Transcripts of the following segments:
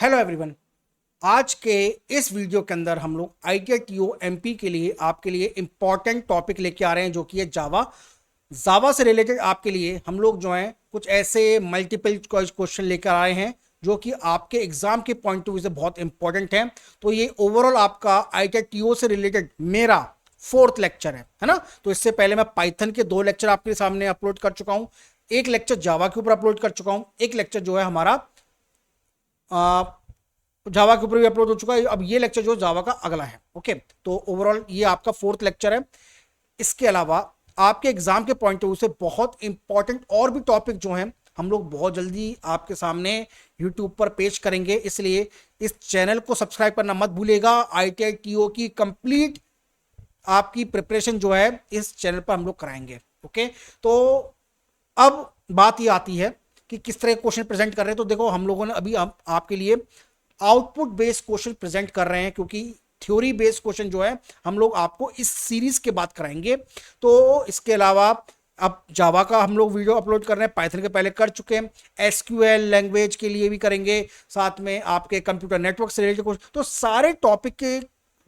Hello everyone. आज के इस वीडियो के अंदर हम लोग IITI TO MP के लिए आपके लिए इंपॉर्टेंट टॉपिक लेके आ रहे हैं जो कि है जावा। जावा से रिलेटेड आपके लिए हम लोग जो हैं कुछ ऐसे मल्टीपल चॉइस क्वेश्चन लेकर आए हैं जो कि आपके एग्जाम के पॉइंट ऑफ व्यू से बहुत इंपॉर्टेंट है। तो ये ओवरऑल आपका IITI TO से रिलेटेड मेरा 4th लेक्चर है ना। तो इससे पहले मैं पाइथन के 2 लेक्चर आपके सामने अपलोड कर चुका हूं, एक लेक्चर जावा के ऊपर अपलोड कर चुका हूं, एक लेक्चर जो है हमारा जावा के ऊपर भी अपलोड हो चुका है। अब ये लेक्चर जो जावा का अगला है। ओके, तो ओवरऑल ये आपका 4th लेक्चर है। इसके अलावा आपके एग्जाम के पॉइंट ऑफ व्यू से बहुत इंपॉर्टेंट और भी टॉपिक जो हैं हम लोग बहुत जल्दी आपके सामने यूट्यूब पर पेश करेंगे, इसलिए इस चैनल को सब्सक्राइब करना मत भूलिएगा। IITI TO की कंप्लीट आपकी प्रिपरेशन जो है इस चैनल पर हम लोग कराएंगे। ओके, तो अब बात ये आती है कि किस तरह क्वेश्चन प्रेजेंट कर रहे हैं। तो देखो, हम लोगों ने अभी आपके लिए आउटपुट बेस्ड क्वेश्चन प्रेजेंट कर रहे हैं, क्योंकि थ्योरी बेस्ड क्वेश्चन जो है हम लोग आपको इस सीरीज के बाद कराएंगे। तो इसके अलावा अब जावा का हम लोग वीडियो अपलोड कर रहे हैं, पाइथन के पहले कर चुके हैं, SQL लैंग्वेज के लिए भी करेंगे, साथ में आपके कंप्यूटर नेटवर्क से रिलेटेड क्वेश्चन। तो सारे टॉपिक के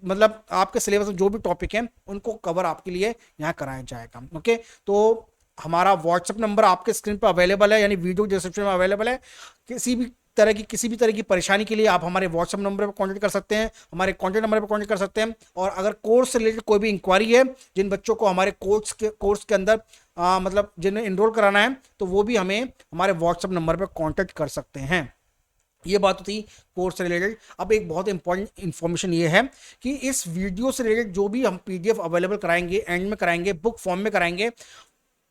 मतलब आपके सिलेबस में जो भी टॉपिक हैं उनको कवर आपके लिए यहाँ कराया जाएगा। ओके, तो हमारा व्हाट्सएप नंबर आपके स्क्रीन पर अवेलेबल है, यानी वीडियो डिस्क्रिप्शन में अवेलेबल है। किसी भी तरह की परेशानी के लिए आप हमारे व्हाट्सएप नंबर पर कांटेक्ट कर सकते हैं, हमारे कॉन्टैक्ट नंबर पर कांटेक्ट कर सकते हैं। और अगर कोर्स से रिलेटेड कोई भी इंक्वायरी है, जिन बच्चों को हमारे कोर्स के अंदर मतलब जिन्हें इनरोल कराना है, तो वो भी हमें हमारे व्हाट्सएप नंबर पर कांटेक्ट कर सकते हैं। ये बात थी कोर्स से रिलेटेड। अब एक बहुत इंपॉर्टेंट इन्फॉर्मेशन ये है कि इस वीडियो से रिलेटेड जो भी हम PDF अवेलेबल कराएंगे, एंड में कराएंगे, बुक फॉर्म में कराएंगे,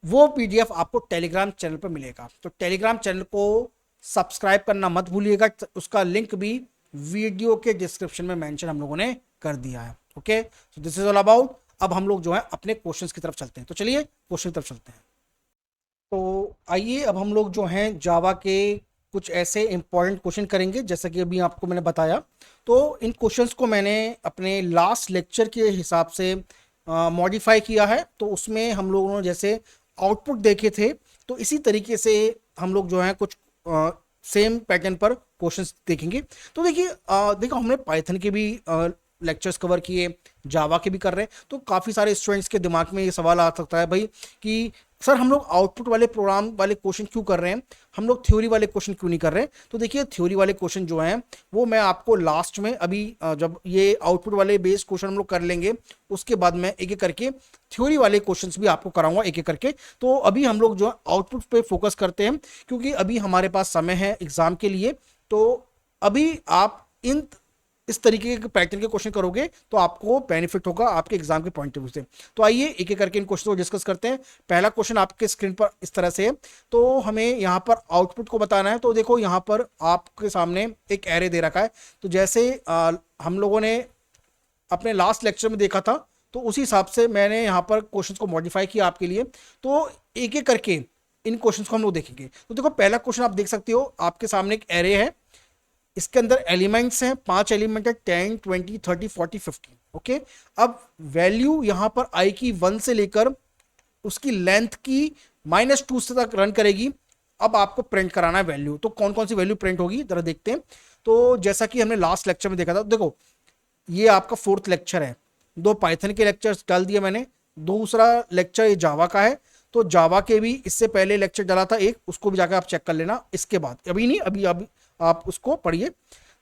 वो PDF आपको टेलीग्राम चैनल पर मिलेगा। तो टेलीग्राम चैनल को सब्सक्राइब करना मत भूलिएगा, उसका लिंक भी वीडियो के डिस्क्रिप्शन में मेंशन हम लोगों ने कर दिया है। Okay, so this is all about. अब हम लोग जो है अपने क्वेश्चंस की तरफ चलते हैं। तो चलिए क्वेश्चन की तरफ चलते हैं। तो आइए, अब हम लोग जो हैं जावा के कुछ ऐसे इंपॉर्टेंट क्वेश्चन करेंगे, जैसा कि अभी आपको मैंने बताया। तो इन क्वेश्चंस को मैंने अपने लास्ट लेक्चर के हिसाब से मॉडिफाई किया है। तो उसमें हम लोगों ने जैसे आउटपुट देखे थे, तो इसी तरीके से हम लोग जो है कुछ सेम पैटर्न पर क्वेश्चंस देखेंगे। तो देखिए, देखो, हमने पाइथन के भी लेक्चर्स कवर किए, जावा के भी कर रहे हैं। तो काफ़ी सारे स्टूडेंट्स के दिमाग में ये सवाल आ सकता है भाई कि सर हम लोग आउटपुट वाले प्रोग्राम वाले क्वेश्चन क्यों कर रहे हैं, हम लोग थ्योरी वाले क्वेश्चन क्यों नहीं कर रहे हैं। तो देखिए, थ्योरी वाले क्वेश्चन जो हैं वो मैं आपको लास्ट में अभी जब ये आउटपुट वाले बेस्ड क्वेश्चन हम लोग कर लेंगे, उसके बाद मैं एक एक करके थ्योरी वाले क्वेश्चंस भी आपको कराऊंगा एक एक करके। तो अभी हम लोग जो आउटपुट पे फोकस करते हैं, क्योंकि अभी हमारे पास समय है एग्जाम के लिए। तो अभी आप इस तरीके के पैटर्न के क्वेश्चन करोगे तो आपको बेनिफिट होगा आपके एग्जाम के पॉइंट ऑफ व्यू से। तो आइए एक एक करके इन क्वेश्चन को डिस्कस करते हैं। पहला क्वेश्चन आपके स्क्रीन पर इस तरह से है। तो हमें यहाँ पर आउटपुट को बताना है। तो देखो, यहाँ पर आपके सामने एक एरे दे रखा है। तो जैसे हम लोगों ने अपने लास्ट लेक्चर में देखा था, तो उसी हिसाब से मैंने यहाँ पर क्वेश्चन को मॉडिफाई किया आपके लिए। तो एक एक करके इन क्वेश्चन को हम लोग देखेंगे। तो देखो, पहला क्वेश्चन आप देख सकते हो, आपके सामने एक एरे है, इसके अंदर एलिमेंट्स हैं, 5 एलिमेंट है, 10, 20, 30, 40, 50। ओके, अब वैल्यू यहां पर आई की 1 से लेकर उसकी लेंथ की -2 से तक रन करेगी। अब आपको प्रिंट कराना है वैल्यू। तो कौन कौन सी वैल्यू प्रिंट होगी जरा देखते हैं। तो जैसा कि हमने लास्ट लेक्चर में देखा था, देखो ये आपका 4th लेक्चर है, 2 पाइथन के लेक्चर्स डाल दिए मैंने, दूसरा लेक्चर ये जावा का है। तो जावा के भी इससे पहले लेक्चर डाला था एक, उसको भी जाकर आप चेक कर लेना। इसके बाद अभी नहीं, अभी आप उसको पढ़िए।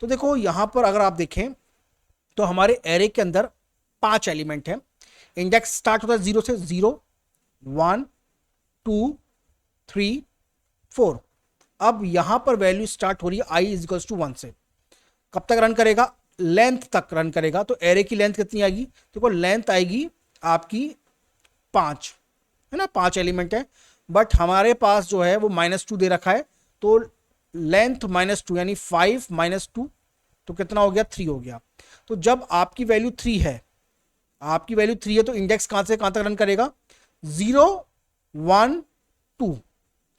तो देखो, यहां पर अगर आप देखें तो हमारे एरे के अंदर 5 एलिमेंट है। इंडेक्स स्टार्ट होता है 0 से, 0, 1, 2, 3, 4। अब यहां पर वैल्यू स्टार्ट हो रही है i = 1 से। कब तक रन करेगा? लेंथ तक रन करेगा। तो एरे की लेंथ कितनी आएगी? देखो, लेंथ आएगी आपकी 5, है ना, 5 एलिमेंट है। बट हमारे पास जो है वो -2 दे रखा है। तो लेंथ -2 यानी 5 - 2, तो कितना हो गया? 3 हो गया। तो जब आपकी वैल्यू 3 है, आपकी वैल्यू 3 है, तो इंडेक्स कहां से कहां तक रन करेगा? 0, 1, 2,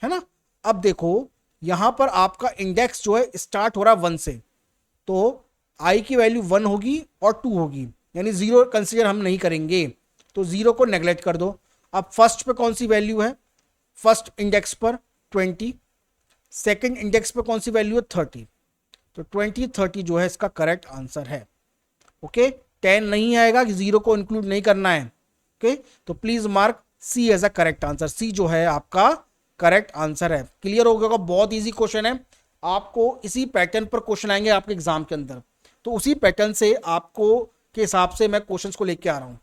है ना। अब देखो, यहां पर आपका इंडेक्स जो है स्टार्ट हो रहा है 1 से, तो आई की वैल्यू 1 होगी और 2 होगी, यानी 0 कंसीडर हम नहीं करेंगे। तो 0 को नेग्लेक्ट कर दो। अब फर्स्ट पे कौन सी वैल्यू है? फर्स्ट इंडेक्स पर 20, सेकंड इंडेक्स पर कौन सी वैल्यू है? 30। तो 2030 जो है इसका करेक्ट आंसर है। ओके, 10 नहीं आएगा कि 0 को इंक्लूड नहीं करना है। ओके, तो please mark C as a correct answer. C जो है आपका करेक्ट आंसर है। क्लियर हो गया? बहुत इजी क्वेश्चन है, आपको इसी पैटर्न पर क्वेश्चन आएंगे आपके एग्जाम के अंदर, तो उसी पैटर्न से आपको के हिसाब से मैं क्वेश्चंस को लेके आ रहा हूं।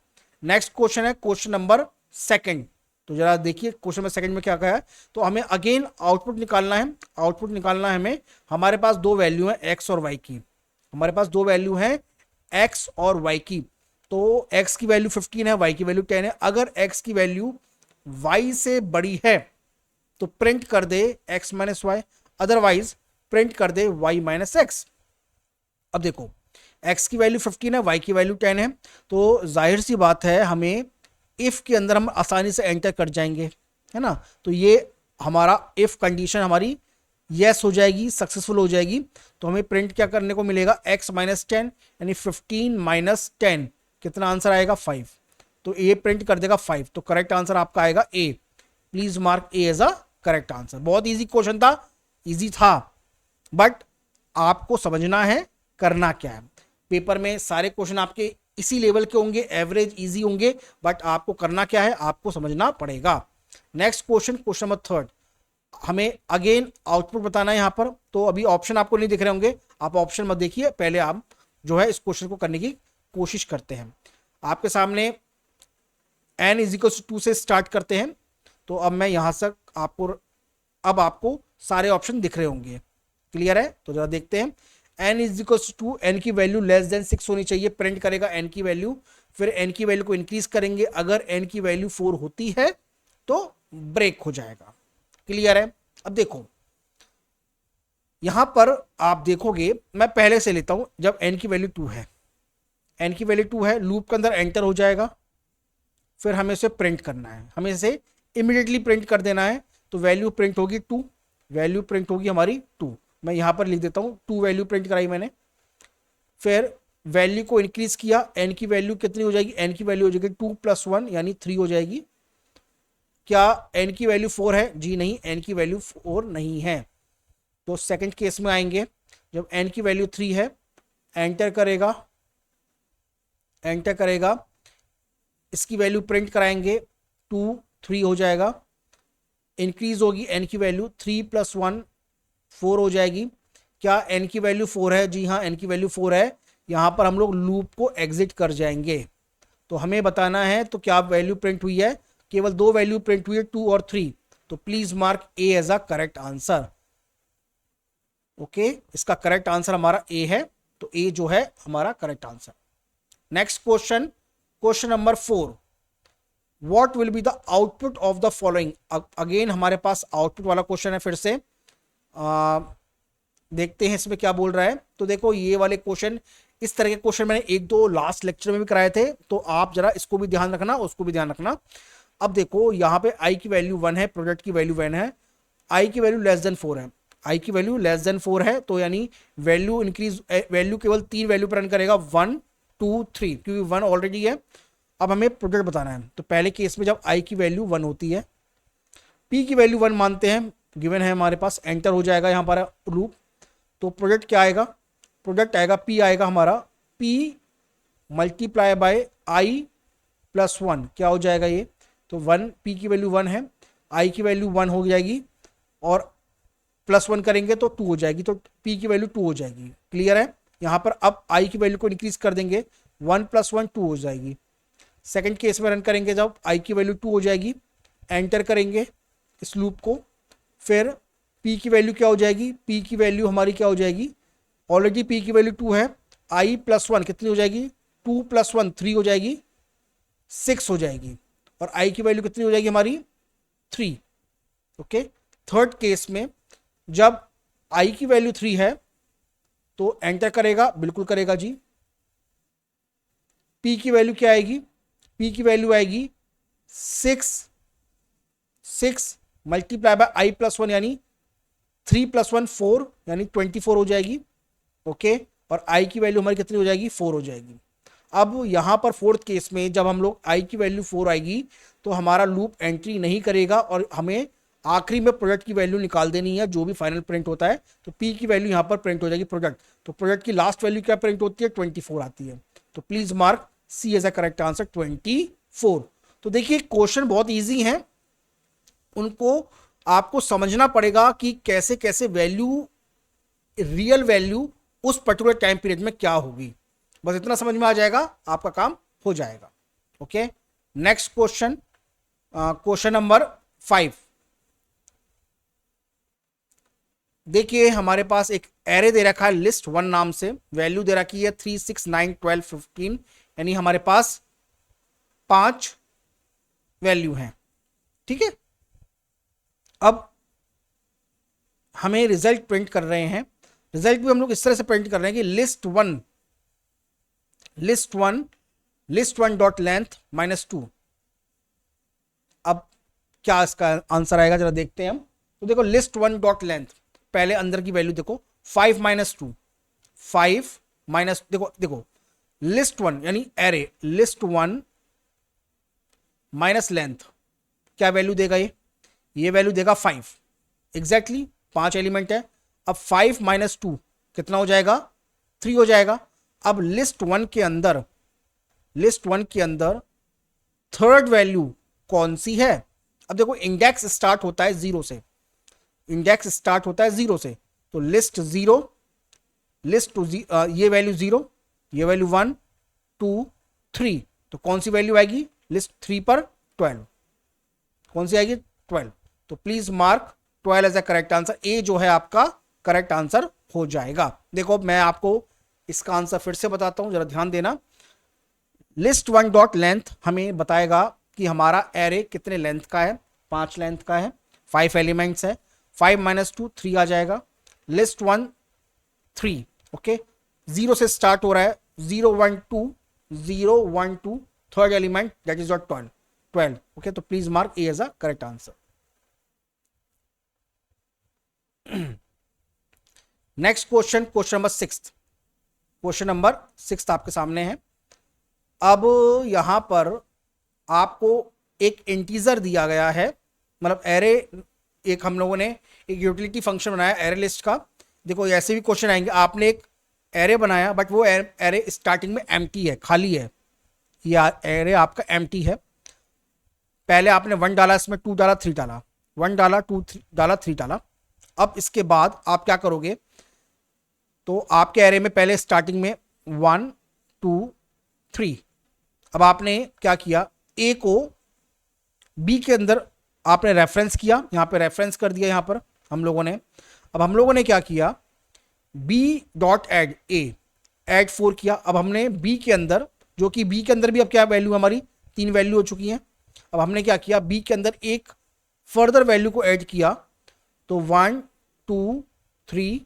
नेक्स्ट क्वेश्चन है क्वेश्चन नंबर सेकंड। तो जरा देखिए क्वेश्चन नंबर सेकंड में क्या कहा है। तो हमें अगेन आउटपुट निकालना है। आउटपुट निकालना है हमें, हमारे पास दो वैल्यू है एक्स और वाई की। हमारे पास दो वैल्यू है एक्स और वाई की। तो एक्स की वैल्यू 15 है, वाई की वैल्यू 10 है। अगर एक्स की वैल्यू वाई से बड़ी है तो प्रिंट कर दे x minus y, otherwise print कर दे वाई माइनस एक्स। अब देखो x की वैल्यू 15 है, y की वैल्यू 10 है, तो जाहिर सी बात है हमें इफ के अंदर हम आसानी से एंटर कर जाएंगे, है ना। तो ये हमारा इफ कंडीशन हमारी यस हो जाएगी, सक्सेसफुल हो जाएगी। तो हमें प्रिंट क्या करने को मिलेगा, x माइनस 10 यानी 15 माइनस 10 कितना आंसर आएगा 5। तो ए प्रिंट कर देगा 5। तो करेक्ट आंसर आपका आएगा a. Please mark A as a correct answer. बहुत ईजी क्वेश्चन था, ईजी था, बट आपको समझना है करना क्या है। पेपर में सारे क्वेश्चन आपके इसी लेवल के होंगे, एवरेज इजी होंगे, बट आपको करना क्या है, आपको समझना पड़ेगा। Next question, question number third. हमें अगेन आउटपुट बताना है यहाँ पर। तो अभी ऑप्शन आपको नहीं दिख रहे होंगे, आप ऑप्शन मत देखिए, पहले आप जो है इस क्वेश्चन को करने की कोशिश करते हैं। आपके सामने n = 2 से स्टार्ट करते हैं। तो अब मैं यहां से आपको सारे ऑप्शन दिख रहे होंगे। क्लियर है? तो जरा देखते हैं। n = 2, n की वैल्यू लेस देन 6 होनी चाहिए, प्रिंट करेगा n की वैल्यू। फिर n की वैल्यू को इंक्रीज करेंगे, अगर n की वैल्यू 4 होती है तो ब्रेक हो जाएगा। क्लियर है? अब देखो यहां पर आप देखोगे, मैं पहले से लेता हूं, जब n की वैल्यू 2 है, n की वैल्यू 2 है, लूप के अंदर एंटर हो जाएगा। फिर हमें इसे प्रिंट करना है, हमें इसे इमीडिएटली प्रिंट कर देना है। तो वैल्यू प्रिंट होगी 2, वैल्यू प्रिंट होगी हमारी 2। मैं यहां पर लिख देता हूं 2 वैल्यू प्रिंट कराई मैंने। फिर वैल्यू को इंक्रीज किया, n की वैल्यू कितनी हो जाएगी, n की वैल्यू हो जाएगी 2 + 1 यानी 3 हो जाएगी। क्या n की वैल्यू 4 है? जी नहीं, n की वैल्यू 4 नहीं है। तो सेकंड केस में आएंगे, जब n की वैल्यू 3 है, एंटर करेगा, इसकी वैल्यू प्रिंट कराएंगे, 2 3 हो जाएगा। इंक्रीज होगी n की वैल्यू, 3 + 1 4 हो जाएगी। क्या n की वैल्यू 4 है? जी हाँ, n की वैल्यू 4 है। यहां पर हम लोग लूप को एग्जिट कर जाएंगे। तो हमें बताना है तो क्या वैल्यू प्रिंट हुई है, केवल 2 वैल्यू प्रिंट हुई है, 2 और 3। तो please mark A as a correct answer. Okay, इसका करेक्ट आंसर हमारा ए है। तो ए जो है हमारा correct answer. Next question, question number 4। What will be the output of the following. Again हमारे पास आउटपुट वाला क्वेश्चन है। फिर से देखते हैं इसमें क्या बोल रहा है। तो देखो ये वाले क्वेश्चन, इस तरह के क्वेश्चन मैंने 1-2 लास्ट लेक्चर में भी कराए थे, तो आप जरा इसको भी ध्यान रखना, उसको भी ध्यान रखना। अब देखो यहाँ पे i की वैल्यू 1 है, प्रोडक्ट की वैल्यू 1 है, i की वैल्यू लेस देन 4 है, i की वैल्यू लेस देन 4 है। तो यानी वैल्यू इंक्रीज, वैल्यू केवल 3 वैल्यू पर रन करेगा, 1 2 3, क्योंकि 1 ऑलरेडी है। अब हमें प्रोडक्ट बताना है। तो पहले केस में जब i की वैल्यू 1 होती है, p की वैल्यू 1 मानते हैं, गिवन है हमारे पास, एंटर हो जाएगा यहाँ पर लूप। तो प्रोडक्ट क्या आएगा, प्रोडक्ट आएगा p आएगा हमारा, p मल्टीप्लाई बाय i + 1, क्या हो जाएगा ये। तो 1, p की वैल्यू 1 है, i की वैल्यू 1 हो जाएगी, और +1 करेंगे तो 2 हो जाएगी, तो p की वैल्यू 2 हो जाएगी। क्लियर है? यहाँ पर अब i की वैल्यू को इंक्रीज कर देंगे, 1 + 1 2 हो जाएगी। सेकंड केस में रन करेंगे जब i की वैल्यू 2 हो जाएगी, एंटर करेंगे इस लूप को। फिर p की वैल्यू क्या हो जाएगी, p की वैल्यू हमारी क्या हो जाएगी, ऑलरेडी p की वैल्यू 2 है, i + 1 कितनी हो जाएगी, 2 + 1 3 हो जाएगी, 6 हो जाएगी, और i की वैल्यू कितनी हो जाएगी हमारी 3। ओके, थर्ड केस में जब i की वैल्यू 3 है तो एंटर करेगा, बिल्कुल करेगा जी। p की वैल्यू क्या आएगी, p की वैल्यू आएगी 6 मल्टीप्लाई बाय i + 1 यानी 3 + 1 4 यानी 24 हो जाएगी। ओके, और i की वैल्यू हमारी कितनी हो जाएगी, 4 हो जाएगी। अब यहां पर फोर्थ केस में जब हम लोग i की वैल्यू 4 आएगी तो हमारा लूप एंट्री नहीं करेगा, और हमें आखिरी में प्रोडक्ट की वैल्यू निकाल देनी है, जो भी फाइनल प्रिंट होता है। तो पी की वैल्यू यहाँ पर प्रिंट हो जाएगी प्रोडक्ट, तो प्रोडक्ट की लास्ट वैल्यू क्या प्रिंट होती है, 24 आती है। तो please mark C as a correct answer 24। तो देखिए क्वेश्चन बहुत ईजी है, उनको आपको समझना पड़ेगा कि कैसे कैसे वैल्यू, रियल वैल्यू उस पर्टिकुलर टाइम पीरियड में क्या होगी। बस इतना समझ में आ जाएगा, आपका काम हो जाएगा। Okay, next question, question number 5। देखिए हमारे पास एक एरे दे रखा है लिस्ट 1 नाम से, वैल्यू दे रखी है 3, 6, 9, 12, 15, यानी हमारे पास 5 वैल्यू हैं। ठीक है, अब हमें रिजल्ट प्रिंट कर रहे हैं। रिजल्ट भी हम लोग इस तरह से प्रिंट कर रहे हैं कि लिस्ट वन डॉट लेंथ -2। अब क्या इसका आंसर आएगा जरा देखते हैं हम। तो देखो लिस्ट 1 डॉट लेंथ, पहले अंदर की वैल्यू देखो 5 - 2, 5 माइनस, देखो लिस्ट 1 यानी एरे लिस्ट 1 माइनस लेंथ, क्या वैल्यू देगा ये वैल्यू देगा 5। एग्जैक्टली 5 एलिमेंट है। अब 5 - 2 कितना हो जाएगा, 3 हो जाएगा। अब लिस्ट 1 के अंदर थर्ड वैल्यू कौन सी है। अब देखो इंडेक्स स्टार्ट होता है 0 से, तो लिस्ट 0, लिस्ट टू, ये वैल्यू 0, ये वैल्यू 1, 2, 3, तो कौन सी वैल्यू आएगी लिस्ट 3 पर, 12। कौन सी आएगी, 12। तो please mark 12 as a correct answer. A जो है आपका करेक्ट आंसर हो जाएगा। देखो मैं आपको इसका आंसर फिर से बताता हूं, जरा ध्यान देना। लिस्ट 1 डॉट लेंथ हमें बताएगा कि हमारा एरे कितने लेंथ का है, 5 लेंथ का है, 5 एलिमेंट्स है। 5 - 2 3 आ जाएगा। लिस्ट 1 3, ओके, 0 से स्टार्ट हो रहा है, 0 1 2, third element that is 12। Okay, तो please mark A as a correct answer. Next question, question number 6 आपके सामने है। अब यहां पर आपको एक इंटीजर दिया गया है, मतलब एरे, एक हम लोगों ने एक यूटिलिटी फंक्शन बनाया एरे लिस्ट का। देखो ऐसे भी क्वेश्चन आएंगे, आपने एक एरे बनाया बट वो एरे स्टार्टिंग में एम्प्टी है, खाली है, या एरे आपका एम्प्टी है। पहले आपने 1 डाला, इसमें 2 डाला, 3 डाला, 1 डाला, 2 डाला, 3 डाला। अब इसके बाद आप क्या करोगे, तो आपके एरे में पहले स्टार्टिंग में 1 2 3, अब आपने क्या किया, ए को बी के अंदर आपने रेफरेंस किया, यहां पे रेफरेंस कर दिया यहां पर हम लोगों ने। अब हम लोगों ने क्या किया, बी डॉट एड ए, एड 4 किया। अब हमने बी के अंदर, जो कि बी के अंदर भी अब क्या वैल्यू हमारी 3 वैल्यू हो चुकी हैं। अब हमने क्या किया, बी के अंदर एक फर्दर वैल्यू को ऐड किया, तो 1 2 3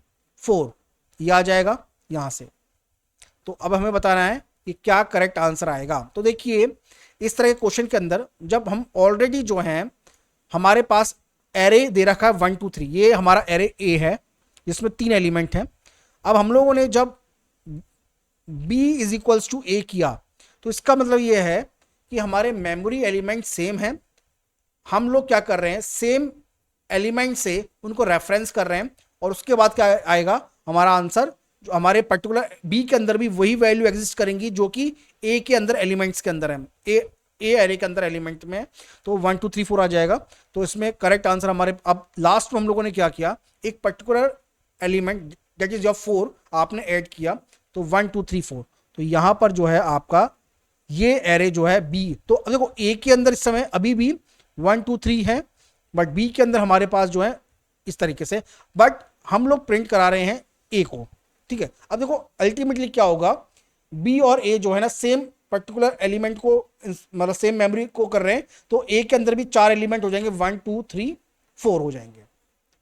4 ये आ जाएगा यहां से। तो अब हमें बताना है कि क्या करेक्ट आंसर आएगा। तो देखिए इस तरह के क्वेश्चन के अंदर जब हम ऑलरेडी जो हैं हमारे पास एरे दे रखा है 1 2 3, ये हमारा एरे ए है जिसमें 3 एलिमेंट हैं। अब हम लोगों ने जब b इज इक्वल्स टू ए किया, तो इसका मतलब ये है कि हमारे मेमोरी एलिमेंट सेम है। हम लोग क्या कर रहे हैं, सेम एलिमेंट से उनको रेफरेंस कर रहे हैं, और उसके बाद क्या आएगा हमारा आंसर, जो हमारे पर्टिकुलर बी के अंदर भी वही वैल्यू एग्जिस्ट करेंगी जो कि ए के अंदर एलिमेंट्स के अंदर है, ए एरे के अंदर एलिमेंट में। तो 1 2 3 4 आ जाएगा। तो इसमें करेक्ट आंसर हमारे, अब लास्ट में हम लोगों ने क्या किया, एक particular element that is your 4 आपने ऐड किया, तो 1 2 3 4, तो यहां पर जो है आपका ये एरे जो है बी। तो देखो ए के अंदर इस समय अभी भी 1 2 3 है, बट बी के अंदर हमारे पास जो है इस तरीके से, बट हम लोग प्रिंट करा रहे हैं ए को। ठीक है, अब देखो अल्टीमेटली क्या होगा, बी और ए जो है ना सेम पर्टिकुलर एलिमेंट को, मतलब सेम मेमोरी को कर रहे हैं, तो ए के अंदर भी 4 एलिमेंट हो जाएंगे, 1 2 3 4 हो जाएंगे।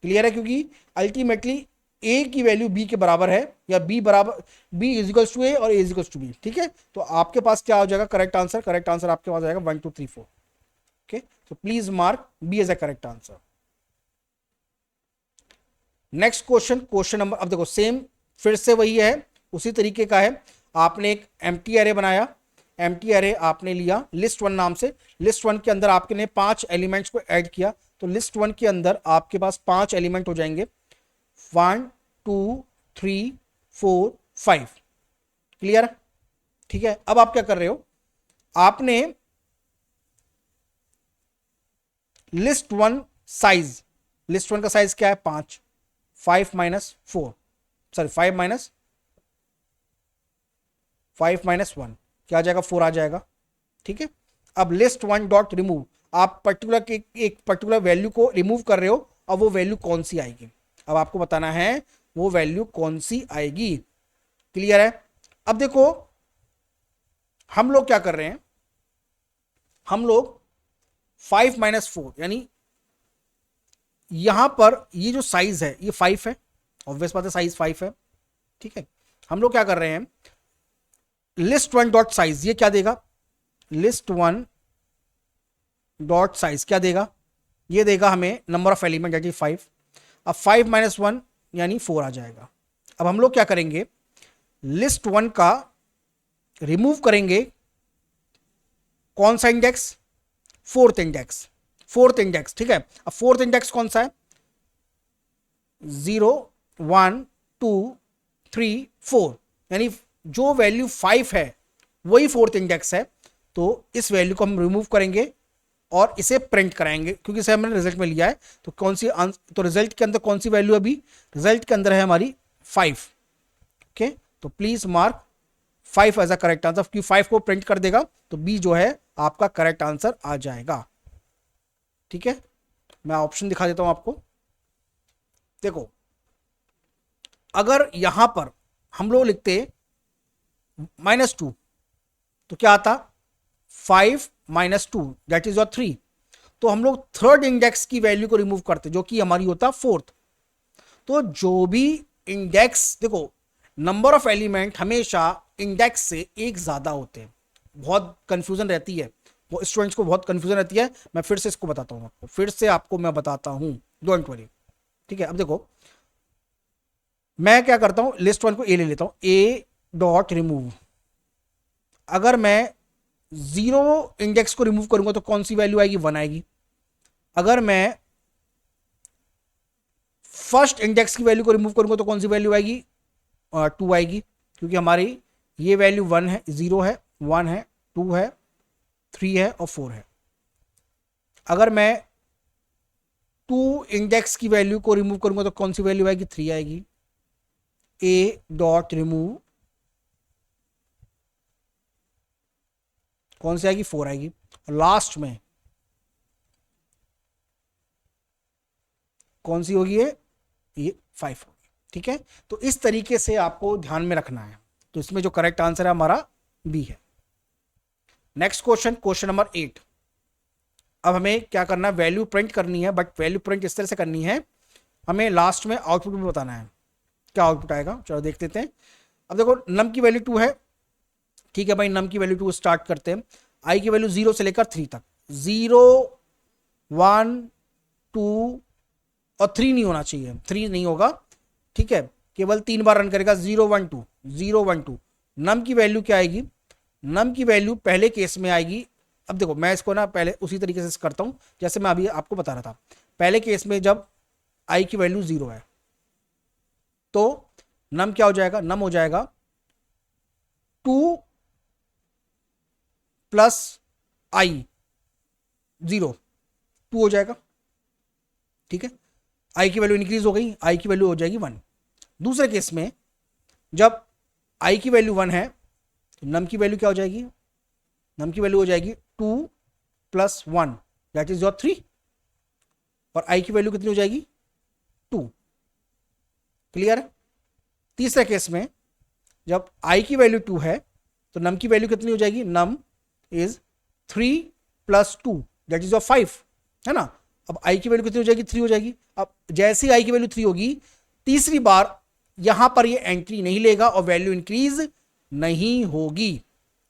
क्लियर है, क्योंकि अल्टीमेटली ए की वैल्यू बी के बराबर है, या बी बराबर, बी इज इक्वल्स टू ए और ए इज इक्वल्स टू बी। ठीक है, तो आपके पास क्या हो जाएगा करेक्ट आंसर, करेक्ट आंसर आपके पास आएगा 1 2 3 4। Okay, so please mark B as a correct answer. Next question number, अब देखो सेम फिर से वही है, उसी तरीके का है। आपने एक एम्प्टी एरे बनाया, एम्प्टी अरे आपने लिया लिस्ट वन नाम से, लिस्ट वन के अंदर आपने 5 एलिमेंट्स को ऐड किया, तो लिस्ट वन के अंदर आपके पास 5 एलिमेंट हो जाएंगे, 1 2 3 4 5। क्लियर? ठीक है, अब आप क्या कर रहे हो, आपने list one size, list one का साइज क्या है 5, 5 माइनस 4, सॉरी 5 माइनस 1 क्या आ जाएगा, 4 आ जाएगा। ठीक है, अब लिस्ट वन डॉट रिमूव, आप पर्टिकुलर एक पर्टिकुलर वैल्यू को रिमूव कर रहे हो, अब वो वैल्यू कौन सी आएगी, अब आपको बताना है वो वैल्यू कौन सी आएगी। क्लियर है? अब देखो हम लोग क्या कर रहे हैं, हम लोग 5 माइनस 4 यानी यहां पर ये जो साइज है ये 5 है, ऑब्वियस बात है साइज 5 है। ठीक है, हम लोग क्या कर रहे हैं, लिस्ट वन डॉट साइज ये क्या देगा, लिस्ट वन डॉट साइज क्या देगा, ये देगा हमें number of element that is 5। अब 5 माइनस 1 यानी 4 आ जाएगा। अब हम लोग क्या करेंगे, लिस्ट वन का रिमूव करेंगे, कौन सा index, fourth index, fourth index. ठीक है, अब फोर्थ इंडेक्स कौन सा है, 0 1 2 3 4 यानी जो वैल्यू 5 है वही फोर्थ इंडेक्स है, तो इस वैल्यू को हम रिमूव करेंगे और इसे प्रिंट कराएंगे, क्योंकि इसे हमने रिजल्ट में लिया है। तो कौन सी, तो रिजल्ट के अंदर कौन सी वैल्यू, अभी रिजल्ट के अंदर है हमारी 5। ओके, तो please mark 5 as a correct answer, क्योंकि 5 को प्रिंट कर देगा तो बी जो है आपका करेक्ट आंसर आ जाएगा। ठीक है, मैं ऑप्शन दिखा देता हूं आपको। देखो अगर यहां पर हम लोग लिखते -2 तो क्या आता, 5 माइनस 2 दैट इज योर 3, तो हम लोग थर्ड इंडेक्स की वैल्यू को रिमूव करते जो कि हमारी होता फोर्थ। तो जो भी इंडेक्स, देखो नंबर ऑफ एलिमेंट हमेशा इंडेक्स से एक ज्यादा होते हैं, बहुत कंफ्यूजन रहती है, वो स्टूडेंट्स को बहुत कंफ्यूजन रहती है। मैं फिर से इसको बताता हूं आपको, फिर से आपको मैं बताता हूं, डोंट वरी। ठीक है, अब देखो मैं क्या करता हूं, लिस्ट वन को ए ले लेता हूं, ए डॉट रिमूव, अगर मैं 0 इंडेक्स को रिमूव करूंगा तो कौन सी वैल्यू आएगी, 1 आएगी। अगर मैं फर्स्ट इंडेक्स की वैल्यू को रिमूव करूंगा तो कौन सी वैल्यू आएगी, 2 आएगी, क्योंकि हमारी ये वैल्यू 1 है, 0 है, 1 है, 2 है, 3 है और 4 है। अगर मैं 2 इंडेक्स की वैल्यू को रिमूव करूंगा तो कौन सी वैल्यू आएगी, 3 आएगी। ए डॉट रिमूव कौन सी आएगी, 4 आएगी। और लास्ट में कौन सी होगी, ये 5 होगी। ठीक है, तो इस तरीके से आपको ध्यान में रखना है। तो इसमें जो करेक्ट आंसर है हमारा बी है। Next question, question number 8। अब हमें क्या करना है, वैल्यू प्रिंट करनी है, बट वैल्यू प्रिंट इस तरह से करनी है, हमें लास्ट में आउटपुट भी बताना है, क्या आउटपुट आएगा। चलो देख लेते हैं। अब देखो नम की वैल्यू 2 है, ठीक है भाई, नम की वैल्यू 2 स्टार्ट करते हैं। आई की वैल्यू 0 से लेकर 3 तक, 0 1 2 और 3 नहीं होना चाहिए, 3 नहीं होगा। ठीक है, केवल 3 बार रन करेगा, 0 1 2 0 1 2। नम की वैल्यू क्या आएगी, नम की वैल्यू पहले केस में आएगी। अब देखो मैं इसको ना पहले उसी तरीके से करता हूं जैसे मैं अभी आपको बता रहा था। पहले केस में जब आई की वैल्यू 0 है तो नम क्या हो जाएगा, नम हो जाएगा 2 प्लस आई, 0 2 हो जाएगा। ठीक है, आई की वैल्यू इंक्रीज हो गई, आई की वैल्यू हो जाएगी 1। दूसरे केस में जब आई की वैल्यू 1 है तो नम की वैल्यू क्या हो जाएगी, नम की वैल्यू हो जाएगी 2 प्लस 1 दैट इज योर 3, और आई की वैल्यू कितनी हो जाएगी, 2। क्लियर है। तीसरे केस में जब आई की वैल्यू 2 है तो नम की वैल्यू कितनी हो जाएगी, num is 3 plus 2 that is your 5, है ना। अब आई की वैल्यू कितनी हो जाएगी, 3 हो जाएगी। अब जैसे ही आई की वैल्यू 3 होगी, तीसरी बार यहां पर ये एंट्री नहीं लेगा और वैल्यू इंक्रीज नहीं होगी।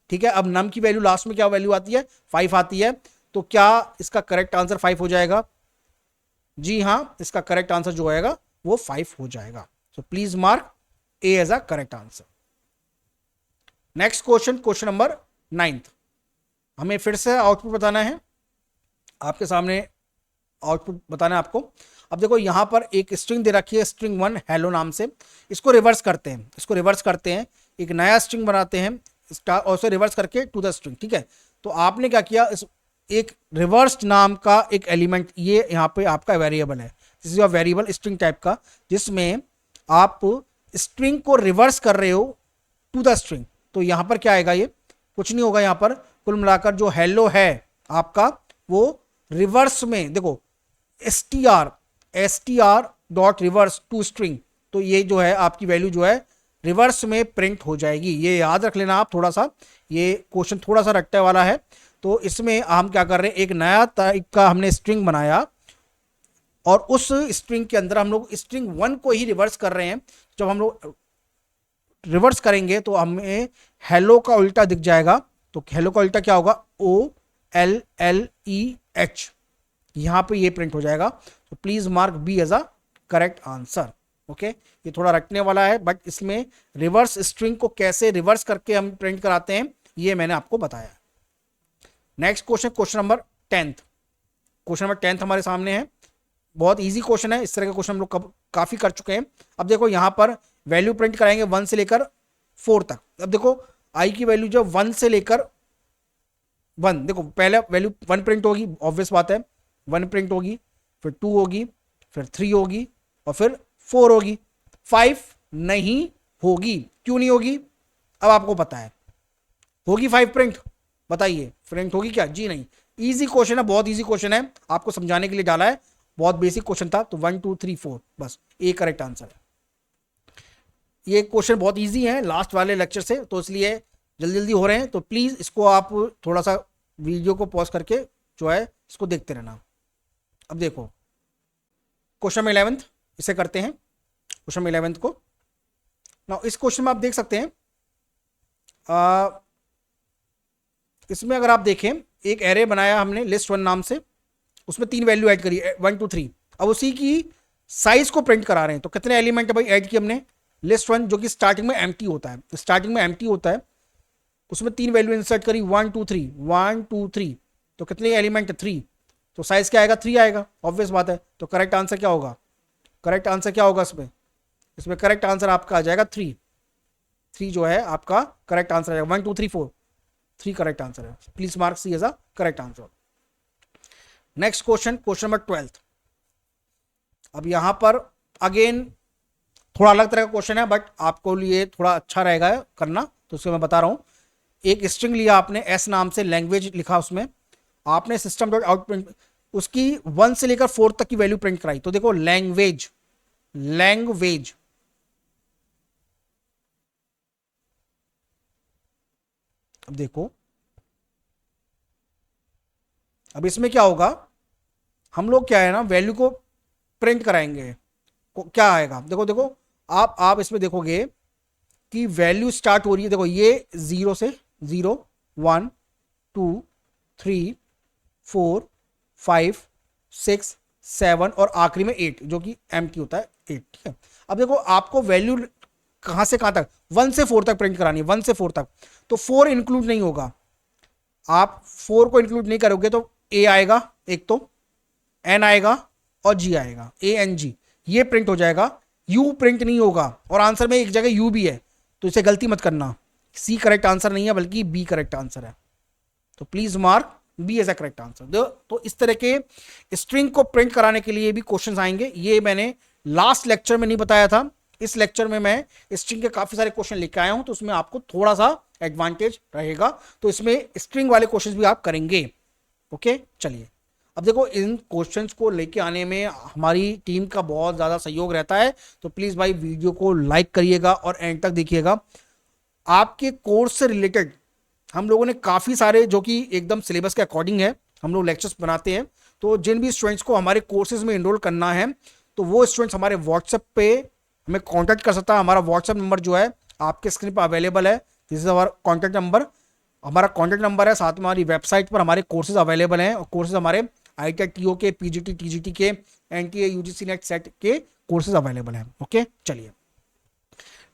ठीक है, अब नम की वैल्यू लास्ट में क्या वैल्यू आती है, 5 आती है। तो क्या इसका करेक्ट आंसर 5 हो जाएगा, जी हां, इसका करेक्ट आंसर जो आएगा वो 5 हो जाएगा। So please mark A as a correct answer. Next question, question number 9th। हमें फिर से आउटपुट बताना है, आपके सामने आउटपुट बताना है आपको। अब देखो यहाँ पर एक स्ट्रिंग दे रखी है, स्ट्रिंग 1 हेलो नाम से। इसको रिवर्स करते हैं, इसको रिवर्स करते हैं, एक नया स्ट्रिंग बनाते हैं और उसे रिवर्स करके टू द स्ट्रिंग, ठीक है। तो आपने क्या किया, इस एक रिवर्स्ड नाम का एक एलिमेंट, ये यहाँ पे आपका वेरिएबल है, this is your variable string type का, जिसमें आप स्ट्रिंग को रिवर्स कर रहे हो टू द स्ट्रिंग। तो यहाँ पर क्या आएगा, ये कुछ नहीं होगा। यहाँ पर कुल मिलाकर जो हेलो है आपका, वो रिवर्स में देखो str dot reverse to string, तो ये जो है आपकी वैल्यू जो है रिवर्स में प्रिंट हो जाएगी। ये याद रख लेना आप थोड़ा सा, ये क्वेश्चन थोड़ा सा रट्टे वाला है। तो इसमें हम क्या कर रहे हैं, एक नया टाइप का हमने स्ट्रिंग बनाया और उस स्ट्रिंग के अंदर हम लोग स्ट्रिंग 1 को ही रिवर्स कर रहे हैं। जब हम लोग रिवर्स करेंगे तो हमें हेलो का उल्टा दिख जाएगा। तो हेलो का उल्टा क्या होगा, OLLEH, यहां पे ये प्रिंट हो जाएगा। तो please mark B as a correct answer. Okay, ये थोड़ा रटने वाला है, बट इसमें रिवर्स स्ट्रिंग को कैसे रिवर्स करके हम प्रिंट कराते हैं ये मैंने आपको बताया। Next question, question number 10th। Question number 10th हमारे सामने है, बहुत इजी क्वेश्चन है। इस तरह के क्वेश्चन हम लोग काफी कर चुके हैं। अब देखो यहां पर वैल्यू प्रिंट कराएंगे 1 से लेकर 4 तक। अब देखो आई की वैल्यू जब 1 से लेकर 1, देखो पहले वैल्यू 1 प्रिंट होगी, ऑब्वियस बात है, 1 प्रिंट होगी, फिर 2 होगी, फिर 3 होगी और फिर 4 होगी। 5 नहीं होगी, क्यों नहीं होगी, अब आपको पता है। होगी 5 प्रिंट, बताइए प्रिंट होगी क्या, जी नहीं। इजी क्वेश्चन है, बहुत इजी क्वेश्चन है, आपको समझाने के लिए डाला है, बहुत बेसिक क्वेश्चन था। तो 1 2 3 4 बस ए करेक्ट आंसर है। ये क्वेश्चन बहुत इजी है लास्ट वाले लेक्चर से, तो इसलिए जल्दी जल्दी हो रहे हैं। तो प्लीज इसको आप थोड़ा सा वीडियो को पॉज करके जो है इसको देखते रहना। अब देखो क्वेश्चन 11th, इसे करते हैं क्वेश्चन 11th को ना। इस क्वेश्चन में आप देख सकते हैं, इसमें अगर आप देखें एक एरे बनाया हमने लिस्ट 1 नाम से, उसमें 3 वैल्यू ऐड करी 1 2 3। अब उसी की साइज को प्रिंट करा रहे हैं। तो कितने एलिमेंट है भाई ऐड किए हमने, लिस्ट 1 जो कि स्टार्टिंग में एम्प्टी होता है, स्टार्टिंग में एम्प्टी होता है, उसमें 3 वैल्यू इंसर्ट करी 1 2 3 1 2 3। तो कितने एलिमेंट है 3, तो साइज क्या आएगा 3 आएगा, ऑब्वियस बात है। तो करेक्ट आंसर क्या होगा, करेक्ट आंसर क्या होगा इसमें करेक्ट आंसर आपका आ जाएगा 3। 3 जो है आपका करेक्ट आंसर आएगा। 1 2 3 4 3 करेक्ट आंसर है। Please mark C as a correct answer. Next question, question number 12th। अब यहां पर अगेन थोड़ा अलग तरह का क्वेश्चन है, बट आपको लिए थोड़ा अच्छा रहेगा करना, तो उसको मैं बता रहा हूं। एक स्ट्रिंग लिया आपने एस नाम से, लैंग्वेज लिखा, उसमें आपने सिस्टम डॉट आउट प्रिंट उसकी 1 से लेकर 4 तक की वैल्यू प्रिंट कराई। तो देखो लैंग्वेज, लैंग्वेज अब देखो, अब इसमें क्या होगा, हम लोग क्या है ना वैल्यू को प्रिंट कराएंगे। क्या आएगा, देखो देखो आप इसमें देखोगे कि वैल्यू स्टार्ट हो रही है, देखो ये 0 से 0 1 2 3 4 5 6 7 और आखिरी में 8 जो कि एम्प्टी होता है 8, ठीक है। अब देखो आपको वैल्यू कहां से कहां तक, 1 से 4 तक प्रिंट करानी है, 1 से 4 तक। तो 4 इंक्लूड नहीं होगा, आप 4 को इंक्लूड नहीं करोगे तो ए आएगा एक, तो एन आएगा और जी आएगा, ए एन जी, ये प्रिंट हो जाएगा। यू प्रिंट नहीं होगा, और आंसर में एक जगह यू भी है, तो इसे गलती मत करना। सी करेक्ट आंसर नहीं है बल्कि बी करेक्ट आंसर है। तो please mark B as a correct answer. तो इस तरह के स्ट्रिंग को प्रिंट कराने के लिए भी क्वेश्चंस आएंगे। ये मैंने लास्ट लेक्चर में नहीं बताया था, इस लेक्चर में मैं स्ट्रिंग के काफी सारे क्वेश्चन लेके आया हूं, तो उसमें आपको थोड़ा सा एडवांटेज रहेगा। तो इसमें स्ट्रिंग वाले क्वेश्चन भी आप करेंगे। ओके, चलिए अब देखो इन क्वेश्चंस को लेके आने में हमारी टीम का बहुत ज़्यादा सहयोग रहता है। तो प्लीज़ भाई वीडियो को लाइक करिएगा और एंड तक देखिएगा। आपके कोर्स से रिलेटेड हम लोगों ने काफ़ी सारे, जो कि एकदम सिलेबस के अकॉर्डिंग है, हम लोग लेक्चर्स बनाते हैं। तो जिन भी स्टूडेंट्स को हमारे कोर्सेज में इनरोल करना है, तो वो स्टूडेंट्स हमारे व्हाट्सएप पे हमें कॉन्टैक्ट कर सकता है। हमारा व्हाट्सएप नंबर जो है आपके स्क्रीन पर अवेलेबल है, this is our contact number, हमारा कॉन्टैक्ट नंबर है। साथ में हमारी वेबसाइट पर हमारे कोर्सेज अवेलेबल हैं, और कोर्सेज हमारे ITET TO के, PGT TGT के, NTA UGC नेट सेट के कोर्सेज अवेलेबल हैं। ओके, चलिए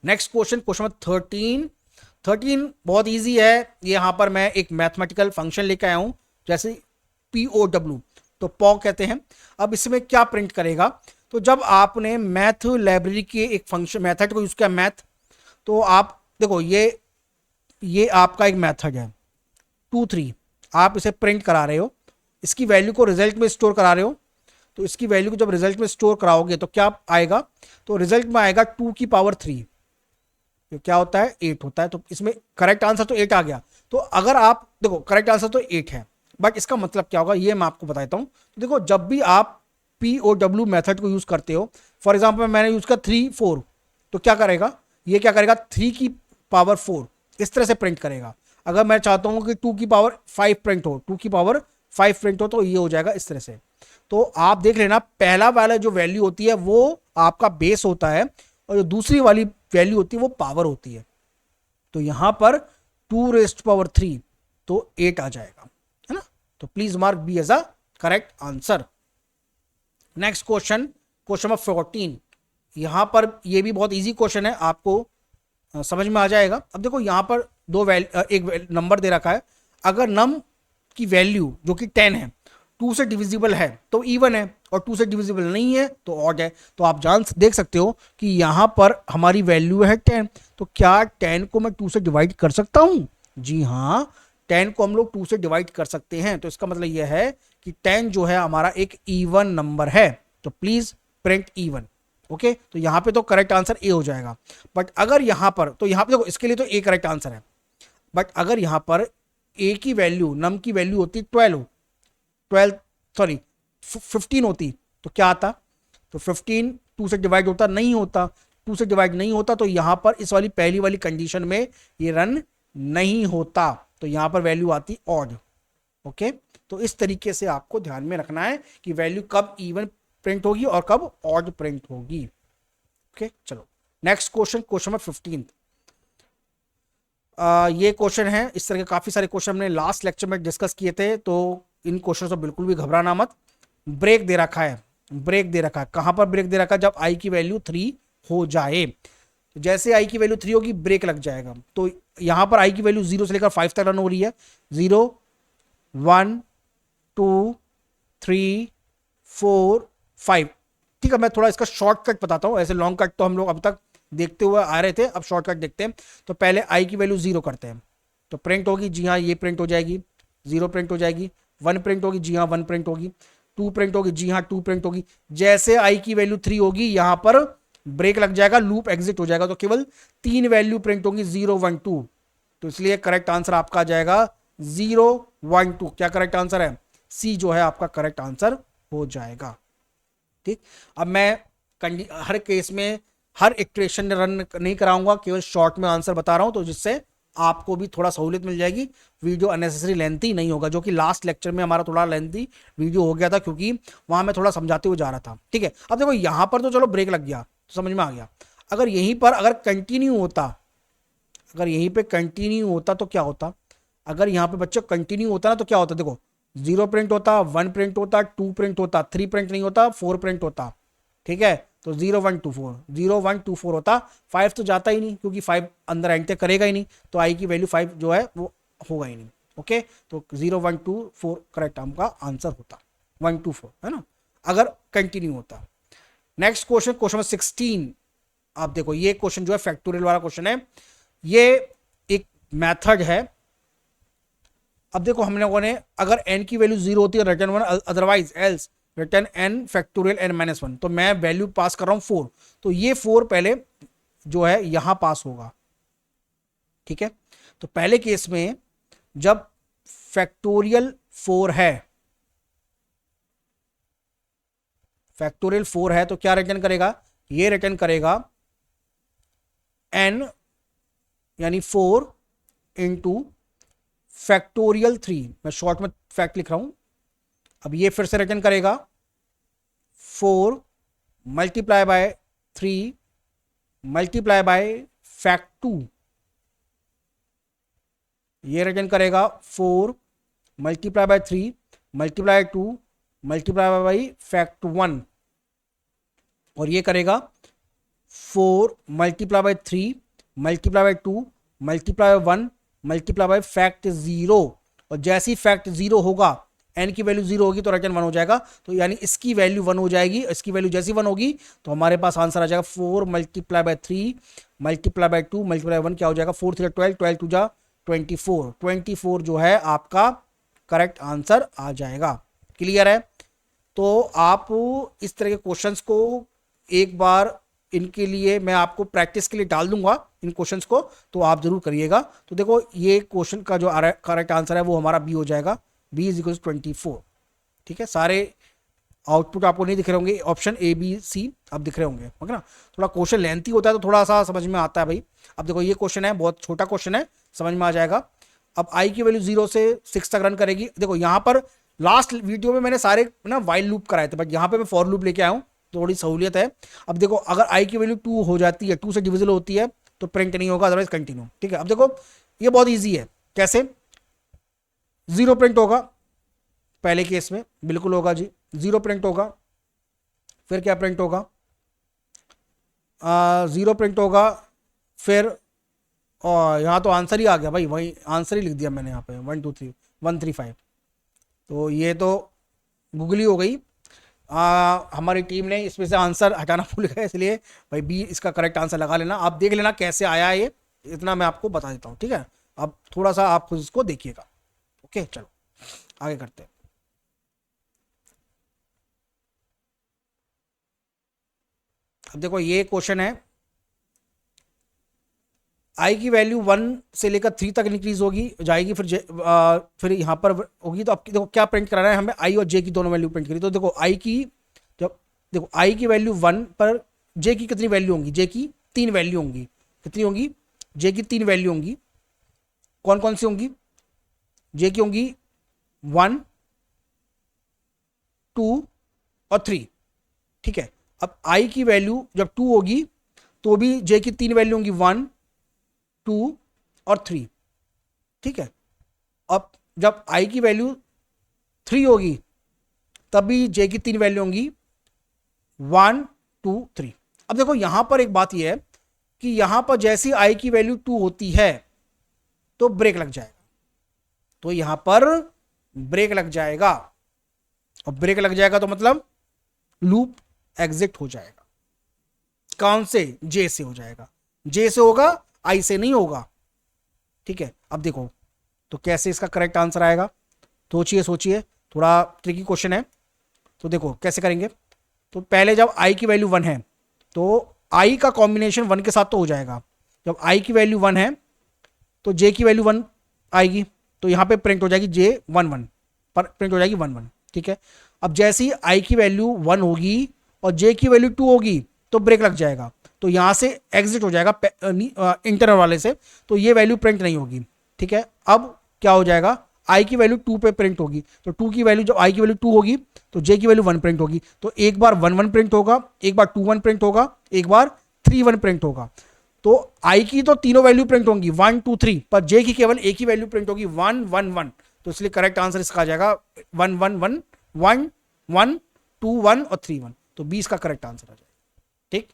नेक्स्ट क्वेश्चन, क्वेश्चन नंबर 13। 13 बहुत इजी है। यहाँ पर मैं एक मैथमेटिकल फंक्शन लेकर आया हूँ, जैसे POW, तो पॉ कहते हैं। अब इसमें क्या प्रिंट करेगा, तो जब आपने मैथ लाइब्रेरी के एक फंक्शन मेथड को यूज किया मैथ, तो आप देखो ये आपका एक मेथड है 2 3, आप इसे प्रिंट करा रहे हो, इसकी वैल्यू को रिजल्ट में स्टोर करा रहे हो। तो इसकी वैल्यू को जब रिजल्ट में स्टोर कराओगे तो क्या आएगा, तो रिजल्ट में आएगा 2 की पावर 3, ये क्या होता है 8 होता है। तो इसमें करेक्ट आंसर तो 8 आ गया। तो अगर आप देखो करेक्ट आंसर तो 8 है, बट इसका मतलब क्या होगा ये मैं आपको बताता हूं। तो देखो जब भी आप POW मेथड को यूज करते हो, फॉर एग्जांपल मैंने यूज किया 3 4, तो क्या करेगा, ये क्या करेगा 3 की पावर 4 इस तरह से प्रिंट करेगा। अगर मैं चाहता हूं कि 2 की पावर 5 प्रिंट हो, 2 की पावर 5 प्रिंट हो, तो ये हो जाएगा इस तरह से। तो आप देख लेना पहला वाला जो वैल्यू होती है वो आपका बेस होता है, और जो दूसरी वाली वैल्यू होती है वो पावर होती है। तो यहां पर 2⁻³ तो 8 आ जाएगा, है ना। तो please mark B as a correct answer. Next question, question number 14। यहां पर ये भी बहुत इजी क्वेश्चन है, आपको समझ में आ जाएगा। अब देखो यहां पर एक नंबर दे रखा है, अगर नम की वैल्यू जो कि 10 है 2 से डिविजिबल है तो इवन है, और 2 से डिविजिबल नहीं है तो ऑड है। तो आप देख सकते हो कि यहां पर हमारी वैल्यू है 10, तो क्या 10 को मैं 2 से डिवाइड कर सकता हूं? जी हाँ, 10 को हम लोग 2 से डिवाइड कर सकते हैं। तो इसका मतलब यह है कि 10 जो है हमारा एक इवन नंबर है। तो प्लीज प्रिंट इवन। ओके, तो यहां पे तो करेक्ट आंसर ए हो जाएगा। बट अगर यहां पर, तो यहां पे देखो इसके लिए तो ए करेक्ट आंसर है, बट अगर यहां पर ए की वैल्यू नम की वैल्यू होती 15 होती तो क्या आता, तो 15 2 से डिवाइड होता नहीं होता, 2 से डिवाइड नहीं होता, तो यहां पर इस वाली पहली वाली कंडीशन में ये रन नहीं होता, तो यहां पर वैल्यू आती ऑड। ओके, तो इस तरीके से आपको ध्यान में रखना है कि वैल्यू कब इवन प्रिंट होगी और कब ऑड प्रिंट होगी। ओके, चलो नेक्स्ट क्वेश्चन, क्वेश्चन नंबर 15। ये क्वेश्चन है, इस तरह के काफी सारे क्वेश्चन हमने लास्ट लेक्चर में डिस्कस किए थे, तो इन क्वेश्चन से बिल्कुल भी घबराना मत। ब्रेक दे रखा है, ब्रेक दे रखा है, कहां पर ब्रेक दे रखा है, जब आई की वैल्यू 3 हो जाए, जैसे आई की वैल्यू 3 होगी ब्रेक लग जाएगा। तो यहां पर आई की वैल्यू 0 से लेकर 5 तक रन हो रही है, 0 1 2 3 4 5। ठीक है, मैं थोड़ा इसका शॉर्टकट बताता हूं, ऐसे लॉन्ग कट तो हम लोग अब तक देखते हुए आ रहे थे, अब शॉर्टकट देखते हैं। तो पहले आई की वैल्यू 0 करते हैं, तो प्रिंट होगी, जी हाँ ये प्रिंट हो जाएगी, 0 प्रिंट हो जाएगी, 1 प्रिंट होगी, जी हाँ 1 प्रिंट होगी, 2 प्रिंट होगी, जी हाँ 2 प्रिंट होगी। जैसे आई की वैल्यू 3 होगी यहां पर ब्रेक लग जाएगा, लूप एग्जिट हो जाएगा, तो केवल 3 वैल्यू प्रिंट होगी 0 1 2। तो इसलिए करेक्ट आंसर आपका आ जाएगा 0 1 2। क्या करेक्ट आंसर है, सी जो है आपका करेक्ट आंसर हो जाएगा। ठीक, अब मैं हर केस में हर इक्वेशन रन नहीं कराऊंगा, केवल शॉर्ट में आंसर बता रहा हूं, तो जिससे आपको भी थोड़ा सहूलियत मिल जाएगी, वीडियो अननेसेसरी लेंथी नहीं होगा, जो कि लास्ट लेक्चर में हमारा थोड़ा लेंथी वीडियो हो गया था, क्योंकि वहां मैं थोड़ा समझाते हुए जा रहा था। ठीक है, अब देखो यहां पर तो चलो ब्रेक लग गया, तो समझ में आ गया। अगर यहीं पर अगर कंटिन्यू होता, अगर यहीं पे कंटिन्यू होता तो क्या होता, अगर यहाँ पे बच्चों कंटिन्यू होता ना तो क्या होता, देखो 0 प्रिंट होता, 1 प्रिंट होता, 2 प्रिंट होता, 3 प्रिंट नहीं होता, 4 प्रिंट होता। ठीक है, तो 0 1 2 4 0 1 2 4 होता, 5 तो जाता ही नहीं, क्योंकि 5 अंदर एंटर करेगा ही नहीं, तो आई की वैल्यू 5 जो है वो होगा ही नहीं। ओके, तो 0 1 2 4 करेक्ट आपका आंसर होता, 1 2 4, है ना, अगर कंटिन्यू होता। Next question, question number 16। आप देखो ये क्वेश्चन जो है फैक्टोरियल वाला क्वेश्चन है, ये एक मेथड है। अब देखो हम लोगों ने अगर n की वैल्यू 0 होती है return 1, otherwise else return n factorial n minus 1, तो मैं वैल्यू पास कर रहा हूं 4, तो ये 4 पहले जो है यहां पास होगा। ठीक है, तो पहले केस में जब फैक्टोरियल 4 है, फैक्टोरियल 4 है, तो क्या रिटर्न करेगा, ये रिटर्न करेगा n यानी 4 इंटू फैक्टोरियल 3, मैं शॉर्ट में फैक्ट लिख रहा हूं। अब ये फिर से रिटर्न करेगा 4 multiply by 3 multiply by fact 2, ये रिटर्न करेगा 4 multiply by 3 multiply 2 multiply by fact 1, और ये करेगा 4 multiply by 3 multiply by 2 multiply by 1 multiply by fact 0, और जैसे ही फैक्ट 0 होगा, n की वैल्यू 0 होगी तो रिटर्न 1 हो जाएगा। तो यानी इसकी वैल्यू 1 हो जाएगी, इसकी वैल्यू जैसी 1 होगी तो हमारे पास आंसर आ जाएगा 4 multiply by 3 multiply by 2 multiply 1 क्या हो जाएगा, 4 3 12, 12 2 जा 24, 24 जो है आपका करेक्ट आंसर आ जाएगा। क्लियर है? तो आप इस तरह के क्वेश्चंस को एक बार, इनके लिए मैं आपको प्रैक्टिस के लिए डाल दूंगा इन क्वेश्चंस को, तो आप जरूर करिएगा। तो देखो ये क्वेश्चन का जो करेक्ट आंसर है वो हमारा बी हो जाएगा, बी इज इक्वल 24। ठीक है, सारे आउटपुट आपको नहीं दिख रहे होंगे, ऑप्शन ए बी सी अब दिख रहे होंगे, है ना। थोड़ा क्वेश्चन लेंथी होता है तो थोड़ा सा समझ में आता है भाई। अब देखो ये क्वेश्चन है, बहुत छोटा क्वेश्चन है, समझ में आ जाएगा। अब आई की वैल्यू 0 से 6 तक रन करेगी। देखो यहाँ पर लास्ट वीडियो में मैंने सारे ना वाइल लूप कराए थे, बट यहाँ पे मैं फॉर लूप लेके आया हूँ, थोड़ी सहूलियत है। अब देखो अगर आई की वैल्यू 2 हो जाती है, 2 से डिविजिबल होती है तो प्रिंट नहीं होगा, अदरवाइज कंटिन्यू। ठीक है, अब देखो ये बहुत ईजी है। कैसे? 0 प्रिंट होगा पहले केस में, बिल्कुल होगा जी, 0 प्रिंट होगा। फिर क्या प्रिंट होगा? 0 प्रिंट होगा। फिर और यहाँ तो आंसर ही आ गया भाई, वही आंसर ही लिख दिया मैंने यहाँ पे 1 2 3 135। तो ये तो गूगली हो गई। हमारी टीम ने इसमें से आंसर हटाना भूल गए, इसलिए भाई बी इसका करेक्ट आंसर लगा लेना। आप देख लेना कैसे आया है ये, इतना मैं आपको बता देता हूँ। ठीक है, अब थोड़ा सा आप खुद इसको देखिएगा। ओके चलो आगे करते हैं। अब देखो ये क्वेश्चन है, आई की वैल्यू 1 से लेकर 3 तक इंक्रीज होगी जाएगी, फिर यहाँ पर होगी। तो अब देखो क्या प्रिंट कराना है हमें, आई और जे की दोनों वैल्यू प्रिंट करी। तो देखो आई की, जब देखो आई की वैल्यू 1 पर जे की कितनी वैल्यू होंगी, जे की 3 वैल्यू होंगी। कितनी होंगी? जे की 3 वैल्यू होंगी। कौन कौन सी होंगी? जे की होंगी 1 2 और 3। ठीक है, अब आई की वैल्यू जब 2 होगी तो भी जे की 3 वैल्यू होंगी, 1 2 और 3। ठीक है, अब जब आई की वैल्यू 3 होगी तभी जे की 3 वैल्यू होंगी, 1 2 3। अब देखो यहां पर एक बात यह है कि यहां पर जैसी आई की वैल्यू 2 होती है तो ब्रेक लग जाएगा, तो यहां पर ब्रेक लग जाएगा, और ब्रेक लग जाएगा तो मतलब लूप एग्जिट हो जाएगा। कौन से? जे से हो जाएगा, जे से होगा, आई से नहीं होगा। ठीक है, अब देखो तो कैसे इसका करेक्ट आंसर आएगा, सोचिए सोचिए, थोड़ा ट्रिकी क्वेश्चन है। तो देखो कैसे करेंगे। तो पहले जब आई की वैल्यू 1 है तो आई का कॉम्बिनेशन 1 के साथ तो हो जाएगा। जब आई की वैल्यू 1 है तो जे की वैल्यू 1 आएगी, तो यहां पे प्रिंट हो जाएगी जे 1 1 पर प्रिंट हो जाएगी 1 1। ठीक है, अब जैसे ही आई की वैल्यू 1 होगी और जे की वैल्यू 2 होगी तो ब्रेक लग जाएगा, तो यहां से एग्जिट हो जाएगा इंटरनल वाले से, तो ये वैल्यू प्रिंट नहीं होगी। ठीक है, अब क्या हो जाएगा, आई की वैल्यू 2 पे प्रिंट होगी, तो 2 की वैल्यू, जब आई की वैल्यू 2 होगी तो जे की वैल्यू 1 प्रिंट होगी। तो एक बार 1 1 प्रिंट होगा, एक बार 2 1 प्रिंट होगा, एक बार 3 1 प्रिंट होगा। तो आई की तो तीनों वैल्यू प्रिंट होंगी 1 2 3, पर जे की केवल एक ही वैल्यू प्रिंट होगी 1 1 1। तो इसलिए करेक्ट आंसर इसका आ जाएगा 1 1 1 1 1 2 1 और 3 1। तो 20 का करेक्ट आंसर आ जाएगा। ठीक,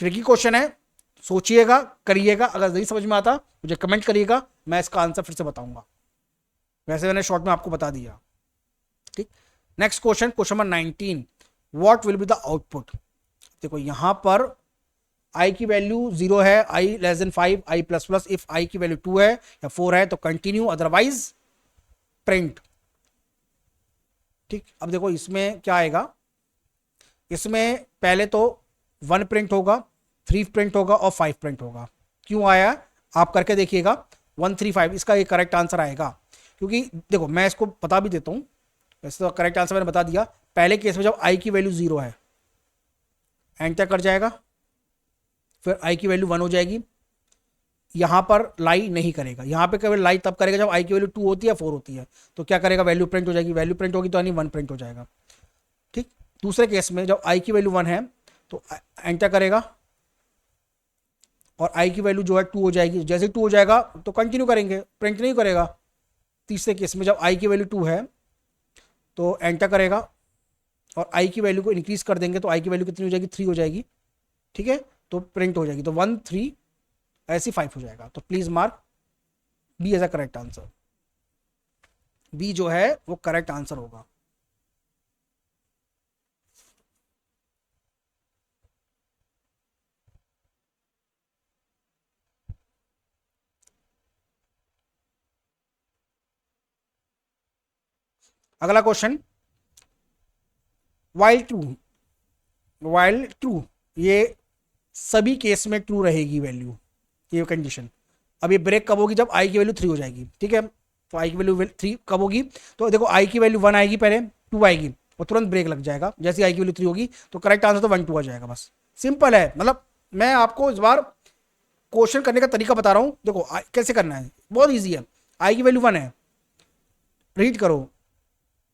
ट्रिकी क्वेश्चन है, सोचिएगा करिएगा। अगर नहीं समझ में आता मुझे कमेंट करिएगा, मैं इसका आंसर फिर से बताऊंगा। वैसे मैंने शॉर्ट में आपको बता दिया। ठीक, next question, question number 19, what will be the output. देखो यहां पर आई की वैल्यू 0 है, i less than 5, i plus plus. If i की वैल्यू 2 है या 4 है तो कंटिन्यू, अदरवाइज प्रिंट। ठीक, अब देखो इसमें क्या आएगा, इसमें पहले तो 1 प्रिंट होगा, 3 प्रिंट होगा और 5 प्रिंट होगा। क्यों आया आप करके देखिएगा, 1 3 5 इसका एक करेक्ट आंसर आएगा। क्योंकि देखो मैं इसको बता भी देता हूं, वैसे तो करेक्ट आंसर मैंने बता दिया। पहले केस में जब आई की वैल्यू 0 है, एंटर कर जाएगा, फिर आई की वैल्यू 1 हो जाएगी, यहां पर लाई नहीं करेगा, यहां पे केवल लाई तब करेगा जब आई की वैल्यू 2 होती है 4 होती है। तो क्या करेगा, वैल्यू प्रिंट हो जाएगी, वैल्यू प्रिंट होगी तो यानी 1 प्रिंट हो जाएगा। ठीक, दूसरे केस में जब आई की वैल्यू 1 है तो एंटर करेगा और आई की वैल्यू जो है 2 हो जाएगी, जैसे 2 हो जाएगा तो कंटिन्यू करेंगे, प्रिंट नहीं करेगा। तीसरे केस में जब आई की वैल्यू 2 है तो एंटर करेगा और आई की वैल्यू को इंक्रीज कर देंगे तो आई की वैल्यू कितनी हो जाएगी, 3 हो जाएगी। ठीक है, तो प्रिंट हो जाएगी, तो 1 3 ऐसे 5 हो जाएगा। तो please mark B as a correct answer. B जो है वो करेक्ट आंसर होगा। अगला question, while true, while true, ये सभी केस में ट्रू रहेगी वैल्यू, ये कंडीशन। अब ये ब्रेक कब होगी, जब आई की वैल्यू 3 हो जाएगी, ठीक है। तो आई की वैल्यू 3 कब होगी, तो देखो आई की वैल्यू 1 आएगी, पहले 2 आएगी और तुरंत ब्रेक लग जाएगा। जैसे आई की वैल्यू 3 होगी तो करेक्ट आंसर तो 1 2 आ जाएगा। बस सिंपल है। मतलब मैं आपको इस बार क्वेश्चन करने का तरीका बता रहा हूँ। देखो कैसे करना है, बहुत ईजी है। आई की वैल्यू 1 है, रीड करो,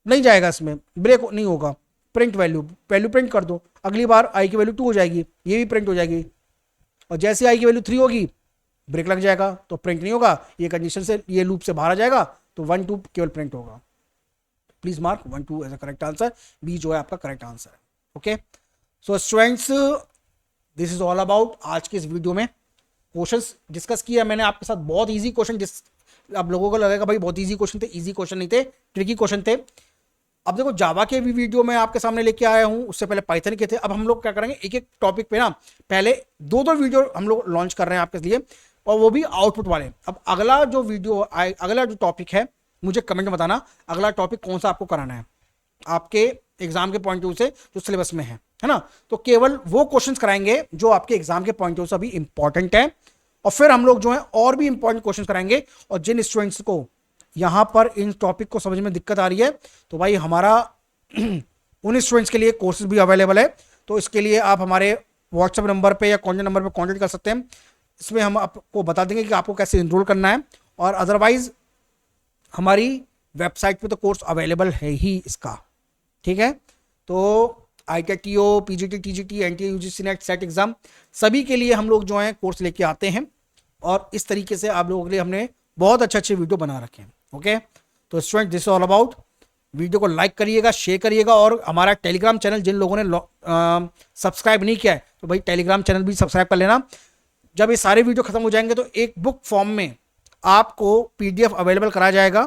नहीं जाएगा इसमें, ब्रेक नहीं होगा, प्रिंट वैल्यू, वैल्यू प्रिंट कर दो। अगली बार आई की वैल्यू 2 हो जाएगी, ये भी प्रिंट हो जाएगी। और जैसे आई की वैल्यू 3 होगी ब्रेक लग जाएगा तो प्रिंट नहीं होगा, ये कंडीशन से, ये लूप से बाहर आ जाएगा, तो 1 2 केवल प्रिंट होगा। Please mark 1 2 as a correct answer. B जो है आपका करेक्ट आंसर है। Okay, so students, this is all about आज के इस वीडियो में क्वेश्चंस डिस्कस किया मैंने आपके साथ। बहुत इजी क्वेश्चन, जिस अब लोगों को लगेगा भाई बहुत इजी क्वेश्चन थे, इजी क्वेश्चन नहीं थे, ट्रिकी क्वेश्चन थे। अब देखो जावा के भी वीडियो मैं आपके सामने लेके आया हूं, उससे पहले पाइथन के थे। अब हम लोग क्या करेंगे, एक एक टॉपिक पे ना पहले 2 वीडियो हम लोग लॉन्च कर रहे हैं आपके लिए, और वो भी आउटपुट वाले। अब अगला जो वीडियो अगला जो टॉपिक है, मुझे कमेंट में बताना अगला टॉपिक कौन सा आपको कराना है आपके एग्जाम के पॉइंट ऑफ व्यू से, जो सिलेबस में है ना। तो केवल वो क्वेश्चंस कराएंगे जो आपके एग्जाम के पॉइंट ऑफ व्यू से अभी इंपॉर्टेंट है, और फिर हम लोग जो है और भी इंपॉर्टेंट क्वेश्चन कराएंगे। और जिन स्टूडेंट्स को यहां पर इन टॉपिक को समझ में दिक्कत आ रही है, तो भाई हमारा उन स्टूडेंट्स के लिए कोर्सेज भी अवेलेबल है। तो इसके लिए आप हमारे व्हाट्सएप नंबर पे या कॉन्टैक्ट नंबर पे कांटेक्ट कर सकते हैं। इसमें हम आपको बता देंगे कि आपको कैसे इनरोल करना है। और अदरवाइज हमारी वेबसाइट पे तो कोर्स अवेलेबल है ही इसका, ठीक है। तो ITTO, PGT, TGT, NTA, UGC net, set exam सभी के लिए हम लोग जो है कोर्स लेके आते हैं, और इस तरीके से आप लोगों के लिए हमने बहुत अच्छे अच्छे वीडियो बना रखे हैं। ओके, तो student this all about. Video को लाइक करिएगा, शेयर करिएगा, और हमारा टेलीग्राम चैनल जिन लोगों ने सब्सक्राइब नहीं किया है तो भाई टेलीग्राम चैनल भी सब्सक्राइब कर लेना। जब ये सारे वीडियो खत्म हो जाएंगे तो एक बुक फॉर्म में आपको PDF अवेलेबल कराया जाएगा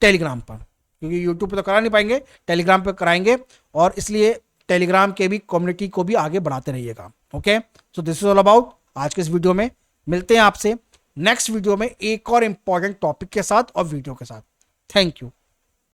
टेलीग्राम पर, क्योंकि यूट्यूब पे तो करा नहीं पाएंगे, टेलीग्राम पे कराएंगे। और इसलिए टेलीग्राम के भी कम्युनिटी को भी आगे बढ़ाते रहिएगा। Okay, so this is all about आज के इस वीडियो में। मिलते हैं आपसे नेक्स्ट वीडियो में एक और इंपॉर्टेंट टॉपिक के साथ और वीडियो के साथ। Thank you.